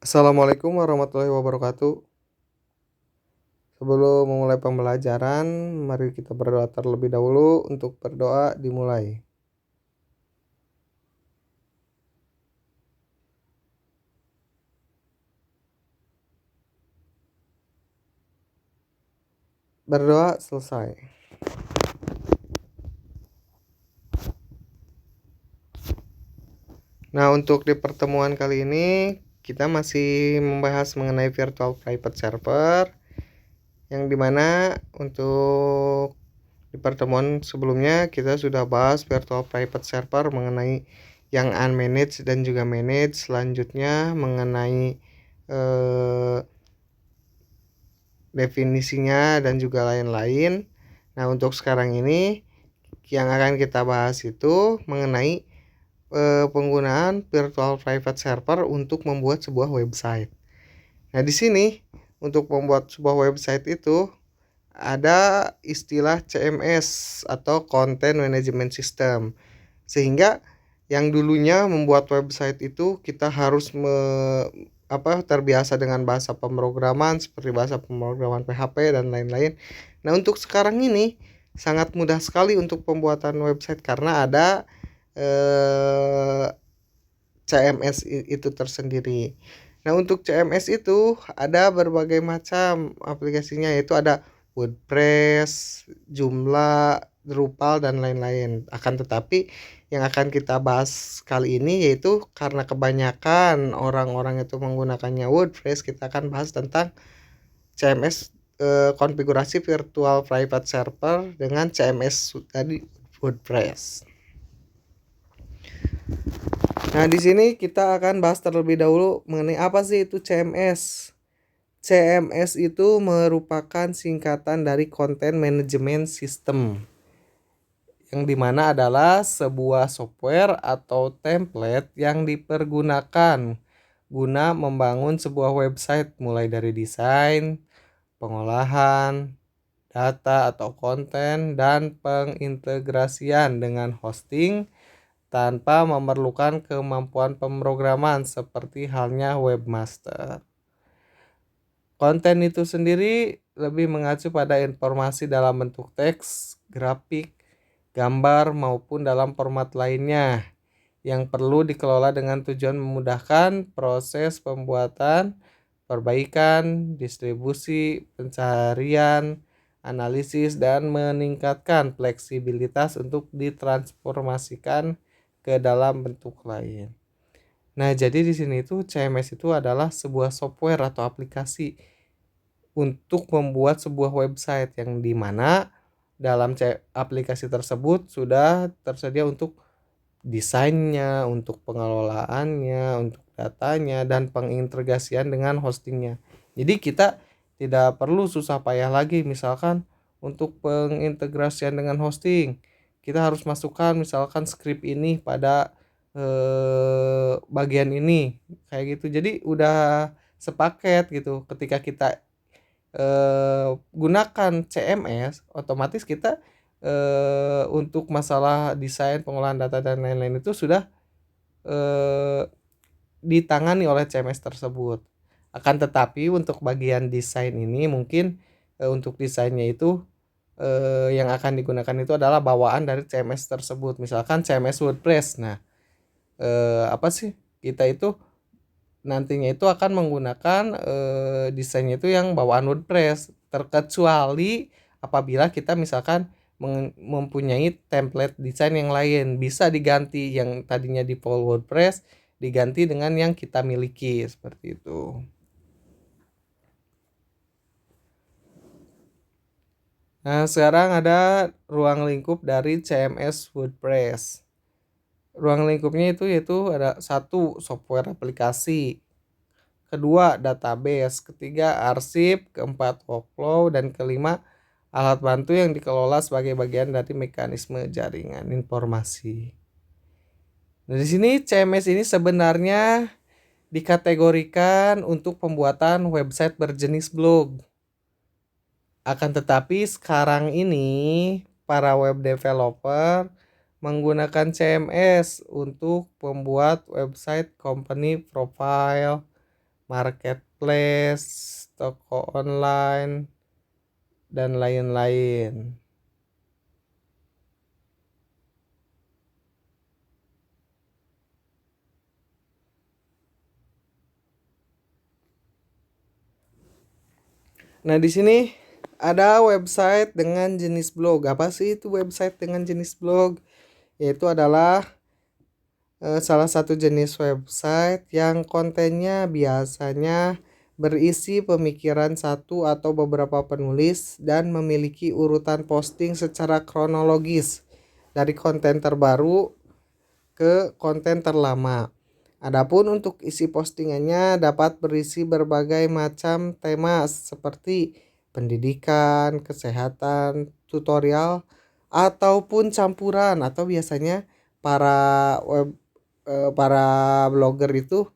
Assalamualaikum warahmatullahi wabarakatuh. Sebelum memulai pembelajaran, mari kita berdoa terlebih dahulu. Untuk berdoa dimulai. Berdoa selesai. Nah, untuk di pertemuan kali ini kita masih membahas mengenai virtual private server, yang dimana untuk di pertemuan sebelumnya kita sudah bahas virtual private server mengenai yang unmanaged dan juga managed. Selanjutnya mengenai definisinya dan juga lain-lain. Nah, untuk sekarang ini yang akan kita bahas itu mengenai penggunaan virtual private server untuk membuat sebuah website. Nah, di sini untuk membuat sebuah website itu ada istilah CMS atau Content Management System. Sehingga yang dulunya membuat website itu kita harus terbiasa dengan bahasa pemrograman seperti bahasa pemrograman PHP dan lain-lain. Nah, untuk sekarang ini sangat mudah sekali untuk pembuatan website karena ada CMS itu tersendiri. Nah, untuk CMS itu ada berbagai macam aplikasinya, yaitu ada WordPress, Joomla, Drupal dan lain-lain. Akan tetapi yang akan kita bahas kali ini yaitu karena kebanyakan orang-orang itu menggunakannya WordPress, kita akan bahas tentang CMS, konfigurasi virtual private server dengan CMS tadi, WordPress. Nah, di sini kita akan bahas terlebih dahulu mengenai apa sih itu CMS. CMS itu merupakan singkatan dari Content Management System, yang dimana adalah sebuah software atau template yang dipergunakan guna membangun sebuah website, mulai dari desain, pengolahan, data atau konten, dan pengintegrasian dengan hosting tanpa memerlukan kemampuan pemrograman seperti halnya webmaster. Konten itu sendiri lebih mengacu pada informasi dalam bentuk teks, grafik, gambar maupun dalam format lainnya yang perlu dikelola dengan tujuan memudahkan proses pembuatan, perbaikan, distribusi, pencarian, analisis, dan meningkatkan fleksibilitas untuk ditransformasikan ke dalam bentuk lain. Nah, jadi di sini itu CMS itu adalah sebuah software atau aplikasi untuk membuat sebuah website, yang dimana dalam aplikasi tersebut sudah tersedia untuk desainnya, untuk pengelolaannya, untuk datanya, dan pengintegrasian dengan hostingnya. Jadi kita tidak perlu susah payah lagi, misalkan untuk pengintegrasian dengan hosting. Kita harus masukkan misalkan script ini pada bagian ini, kayak gitu. Jadi udah sepaket gitu. Ketika kita gunakan CMS, otomatis kita untuk masalah desain, pengolahan data dan lain-lain itu sudah ditangani oleh CMS tersebut. Akan tetapi untuk bagian desain ini mungkin untuk desainnya itu yang akan digunakan itu adalah bawaan dari CMS tersebut. Misalkan CMS WordPress. Nah, apa sih? Kita itu nantinya itu akan menggunakan desainnya itu yang bawaan WordPress, terkecuali apabila kita misalkan mempunyai template desain yang lain, bisa diganti yang tadinya di default WordPress diganti dengan yang kita miliki, seperti itu. Nah, sekarang ada ruang lingkup dari CMS WordPress. Ruang lingkupnya itu yaitu ada satu, software aplikasi, kedua database, ketiga arsip, keempat workflow, dan kelima alat bantu yang dikelola sebagai bagian dari mekanisme jaringan informasi. Nah, di sini CMS ini sebenarnya dikategorikan untuk pembuatan website berjenis blog. Akan tetapi sekarang ini para web developer menggunakan CMS untuk membuat website company profile, marketplace, toko online, dan lain-lain. Nah, di sini ada website dengan jenis blog. Apa sih itu website dengan jenis blog? Yaitu adalah salah satu jenis website yang kontennya biasanya berisi pemikiran satu atau beberapa penulis dan memiliki urutan posting secara kronologis dari konten terbaru ke konten terlama. Adapun untuk isi postingannya dapat berisi berbagai macam tema seperti pendidikan, kesehatan, tutorial, ataupun campuran, atau biasanya para para blogger itu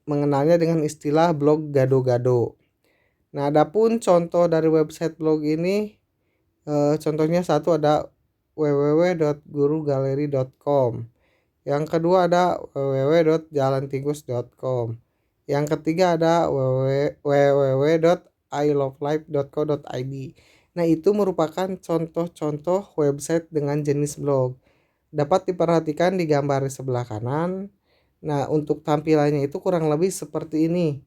mengenalnya dengan istilah blog gado-gado. Nah, adapun contoh dari website blog ini, contohnya satu ada www.gurugaleri.com. Yang kedua ada www.jalantikus.com. Yang ketiga ada www.ilovelife.co.id. Nah, itu merupakan contoh-contoh website dengan jenis blog. Dapat diperhatikan di gambar sebelah kanan. Nah, untuk tampilannya itu kurang lebih seperti ini.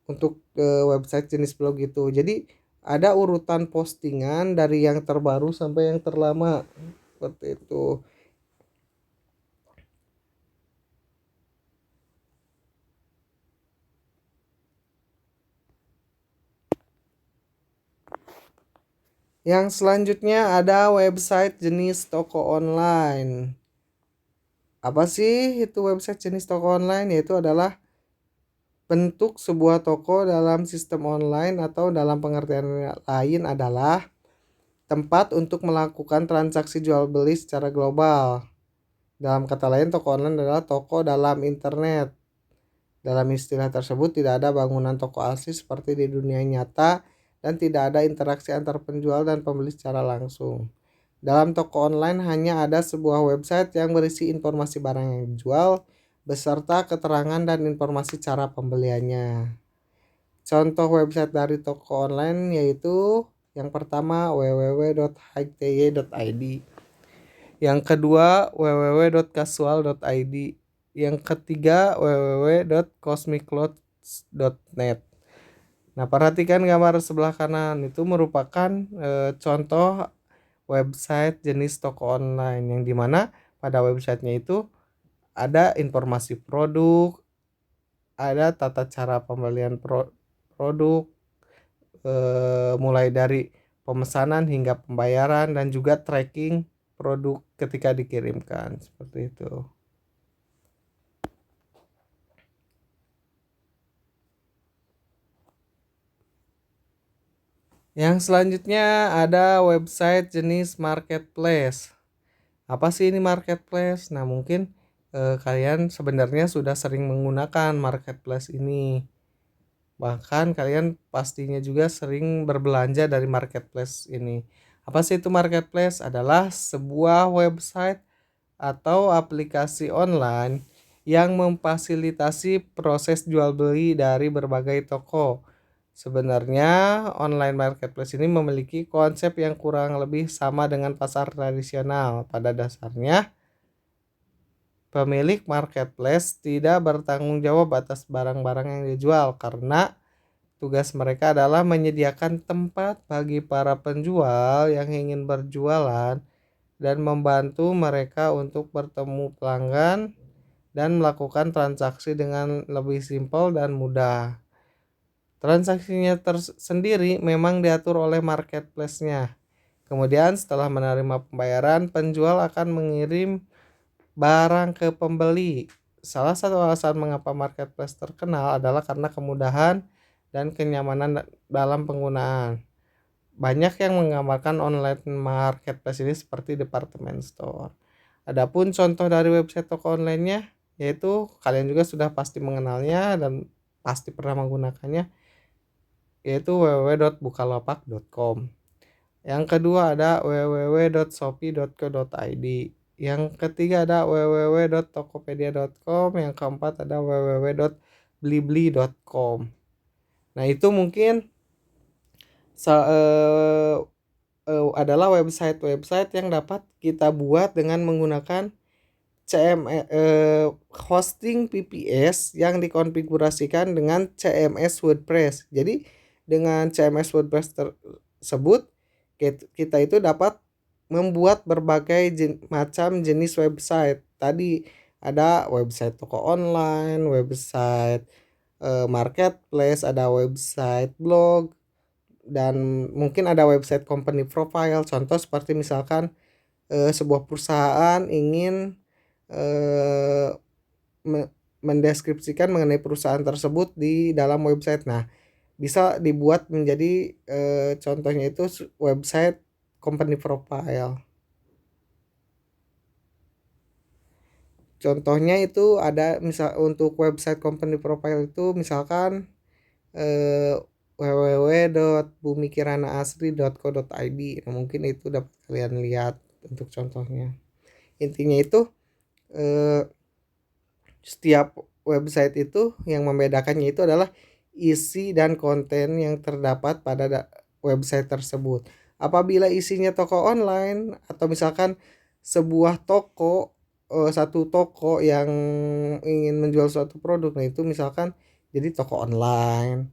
Untuk website jenis blog itu. Jadi ada urutan postingan dari yang terbaru sampai yang terlama. Seperti itu. Yang selanjutnya ada website jenis toko online. Apa sih itu website jenis toko online? Yaitu adalah bentuk sebuah toko dalam sistem online, atau dalam pengertian lain adalah tempat untuk melakukan transaksi jual beli secara global. Dalam kata lain, toko online adalah toko dalam internet. Dalam istilah tersebut tidak ada bangunan toko asli seperti di dunia nyata, dan tidak ada interaksi antar penjual dan pembeli secara langsung. Dalam toko online hanya ada sebuah website yang berisi informasi barang yang dijual, beserta keterangan dan informasi cara pembeliannya. Contoh website dari toko online yaitu yang pertama www.higty.id, yang kedua www.casual.id, yang ketiga www.cosmicclothes.net. Nah, perhatikan gambar sebelah kanan, itu merupakan contoh website jenis toko online, yang dimana pada websitenya itu ada informasi produk, ada tata cara pembelian produk, mulai dari pemesanan hingga pembayaran, dan juga tracking produk ketika dikirimkan, seperti itu. Yang selanjutnya ada website jenis marketplace. Apa sih ini marketplace? Nah, mungkin kalian sebenarnya sudah sering menggunakan marketplace ini. Bahkan kalian pastinya juga sering berbelanja dari marketplace ini. Apa sih itu marketplace? Adalah sebuah website atau aplikasi online yang memfasilitasi proses jual beli dari berbagai toko. Sebenarnya online marketplace ini memiliki konsep yang kurang lebih sama dengan pasar tradisional. Pada dasarnya, pemilik marketplace tidak bertanggung jawab atas barang-barang yang dijual, karena tugas mereka adalah menyediakan tempat bagi para penjual yang ingin berjualan dan membantu mereka untuk bertemu pelanggan dan melakukan transaksi dengan lebih simpel dan mudah. Transaksinya tersendiri memang diatur oleh marketplace-nya. Kemudian setelah menerima pembayaran, penjual akan mengirim barang ke pembeli. Salah satu alasan mengapa marketplace terkenal adalah karena kemudahan dan kenyamanan dalam penggunaan. Banyak yang menggambarkan online marketplace ini seperti department store. Adapun contoh dari website toko online-nya, yaitu kalian juga sudah pasti mengenalnya dan pasti pernah menggunakannya, yaitu www.bukalapak.com. Yang kedua ada www.shopee.co.id. Yang ketiga ada www.tokopedia.com. Yang keempat ada www.bukalapak.com. blibli.com. Nah, itu mungkin adalah website-website yang dapat kita buat dengan menggunakan hosting VPS yang dikonfigurasikan dengan CMS WordPress. Jadi dengan CMS WordPress tersebut kita itu dapat membuat berbagai macam jenis website. Tadi ada website toko online, website marketplace, ada website blog, dan mungkin ada website company profile. Contoh seperti misalkan sebuah perusahaan ingin mendeskripsikan mengenai perusahaan tersebut di dalam website. Nah, bisa dibuat menjadi contohnya itu website company profile. Contohnya itu ada misal untuk website company profile itu misalkan www.bumikiranaasri.co.id. Nah, mungkin itu dapat kalian lihat untuk contohnya. Intinya itu setiap website itu yang membedakannya itu adalah isi dan konten yang terdapat pada website tersebut. Apabila isinya toko online atau misalkan sebuah toko, satu toko yang ingin menjual suatu produk, nah itu misalkan jadi toko online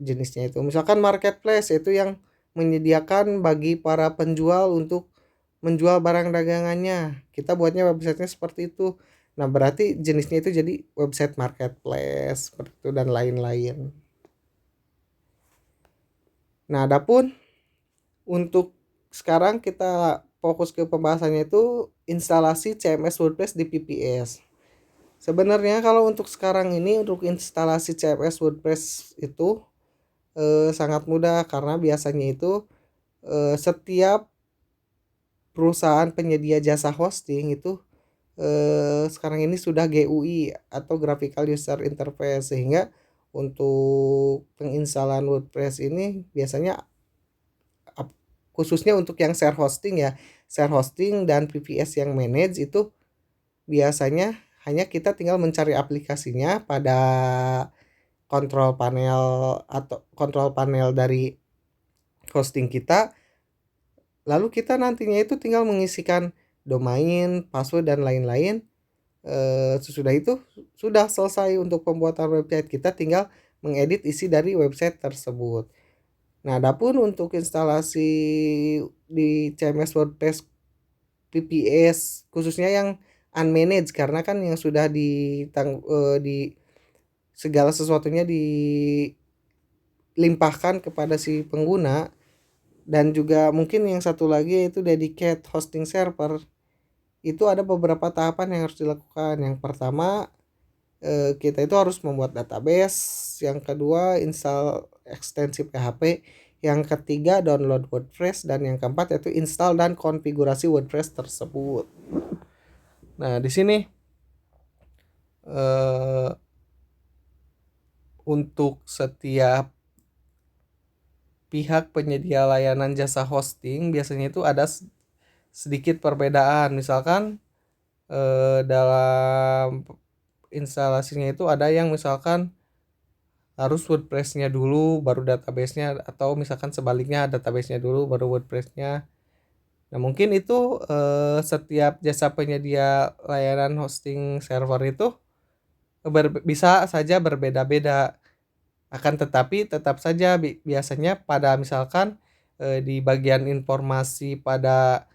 jenisnya itu. Misalkan marketplace itu yang menyediakan bagi para penjual untuk menjual barang dagangannya. Kita buatnya websitenya seperti itu. Nah, berarti jenisnya itu jadi website marketplace seperti itu dan lain-lain. Nah, adapun untuk sekarang kita fokus ke pembahasannya itu instalasi CMS WordPress di VPS. Sebenarnya kalau untuk sekarang ini untuk instalasi CMS WordPress itu sangat mudah karena biasanya itu setiap perusahaan penyedia jasa hosting itu sekarang ini sudah GUI atau Graphical User Interface, sehingga untuk penginstalan WordPress ini biasanya khususnya untuk yang share hosting ya, share hosting dan VPS yang manage itu biasanya hanya kita tinggal mencari aplikasinya pada kontrol panel atau kontrol panel dari hosting kita, lalu kita nantinya itu tinggal mengisikan domain, password dan lain-lain. Sesudah itu sudah selesai untuk pembuatan website, kita tinggal mengedit isi dari website tersebut. Nah, adapun untuk instalasi di CMS WordPress VPS khususnya yang unmanaged, karena kan yang sudah di segala sesuatunya dilimpahkan kepada si pengguna, dan juga mungkin yang satu lagi yaitu dedicate hosting server. Itu ada beberapa tahapan yang harus dilakukan. Yang pertama, kita itu harus membuat database. Yang kedua, install ekstensi PHP. Yang ketiga, download WordPress. Dan yang keempat yaitu install dan konfigurasi WordPress tersebut. Nah, di sini untuk setiap pihak penyedia layanan jasa hosting biasanya itu ada sedikit perbedaan. Misalkan dalam instalasinya itu ada yang misalkan harus WordPress-nya dulu baru database-nya, atau misalkan sebaliknya database-nya dulu baru WordPress-nya. Nah, mungkin itu setiap jasa penyedia layanan hosting server itu bisa saja berbeda-beda. Akan tetapi tetap saja biasanya pada misalkan di bagian informasi pada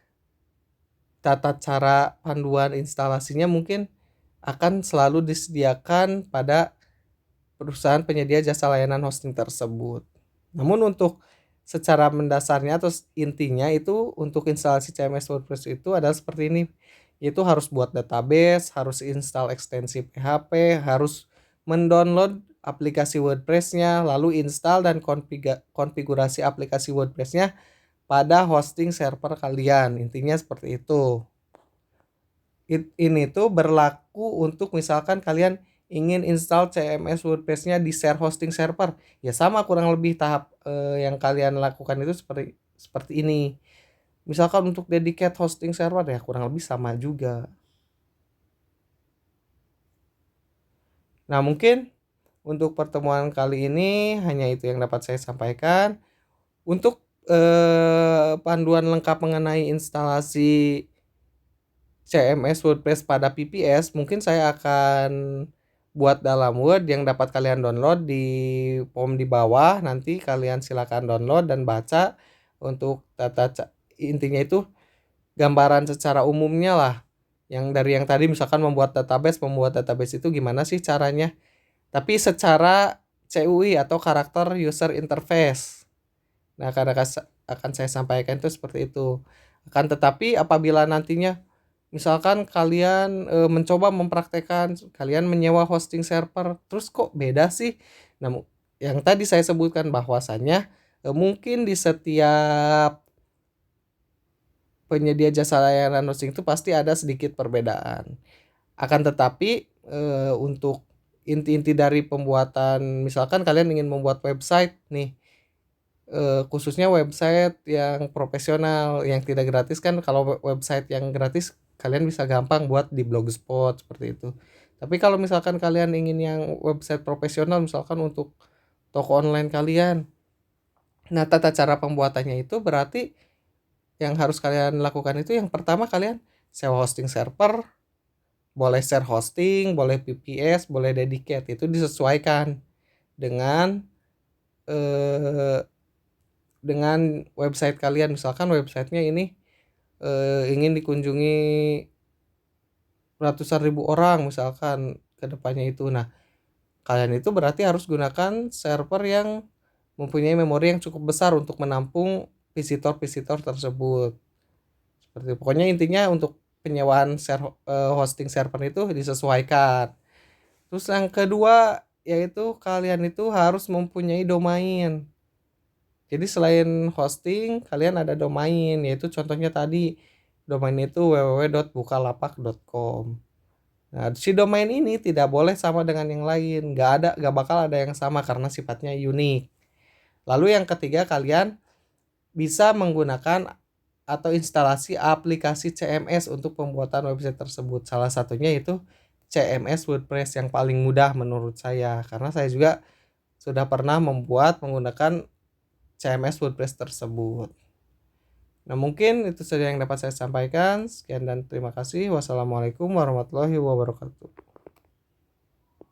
tata cara panduan instalasinya mungkin akan selalu disediakan pada perusahaan penyedia jasa layanan hosting tersebut. Namun untuk secara mendasarnya atau intinya itu untuk instalasi CMS WordPress itu adalah seperti ini. Itu harus buat database, harus install ekstensi PHP, harus mendownload aplikasi WordPress-nya, lalu install dan konfigurasi aplikasi WordPress-nya pada hosting server kalian. Intinya seperti itu. Ini tuh berlaku untuk misalkan kalian ingin install CMS WordPress-nya di share hosting server. Ya sama kurang lebih tahap yang kalian lakukan itu seperti ini. Misalkan untuk dedicate hosting server ya kurang lebih sama juga. Nah, mungkin Untuk pertemuan kali ini hanya itu yang dapat saya sampaikan. Untuk panduan lengkap mengenai instalasi CMS WordPress pada PPS mungkin saya akan buat dalam Word yang dapat kalian download di form di bawah. Nanti kalian silakan download dan baca untuk intinya itu gambaran secara umumnya lah. Yang dari yang tadi misalkan membuat database itu gimana sih caranya. Tapi secara CUI atau karakter user interface. Nah, karena akan saya sampaikan itu seperti itu. Akan tetapi apabila nantinya misalkan kalian mencoba mempraktekkan, kalian menyewa hosting server, terus kok beda sih? Nah, yang tadi saya sebutkan bahwasannya mungkin di setiap penyedia jasa layanan hosting itu pasti ada sedikit perbedaan. Akan tetapi untuk inti-inti dari pembuatan, misalkan kalian ingin membuat website nih, khususnya website yang profesional yang tidak gratis kan. Kalau website yang gratis kalian bisa gampang buat di Blogspot seperti itu. Tapi kalau misalkan kalian ingin yang website profesional misalkan untuk toko online kalian, nah tata cara pembuatannya itu berarti yang harus kalian lakukan itu yang pertama kalian sewa hosting server, boleh share hosting, boleh VPS, boleh dedicate, itu disesuaikan dengan eh, dengan website kalian. Misalkan websitenya ini ingin dikunjungi ratusan ribu orang misalkan ke depannya itu. Nah, kalian itu berarti harus gunakan server yang mempunyai memori yang cukup besar untuk menampung visitor-visitor tersebut. Seperti itu. Pokoknya intinya untuk penyewaan hosting server itu disesuaikan. Terus yang kedua yaitu kalian itu harus mempunyai domain. Jadi selain hosting, kalian ada domain, yaitu contohnya tadi domain itu www.bukalapak.com. Nah, si domain ini tidak boleh sama dengan yang lain, nggak bakal ada yang sama karena sifatnya unik. Lalu yang ketiga, kalian bisa menggunakan atau instalasi aplikasi CMS untuk pembuatan website tersebut. Salah satunya itu CMS WordPress yang paling mudah menurut saya, karena saya juga sudah pernah membuat menggunakan CMS WordPress tersebut. Nah, mungkin itu saja yang dapat saya sampaikan. Sekian dan terima kasih. Wassalamualaikum warahmatullahi wabarakatuh.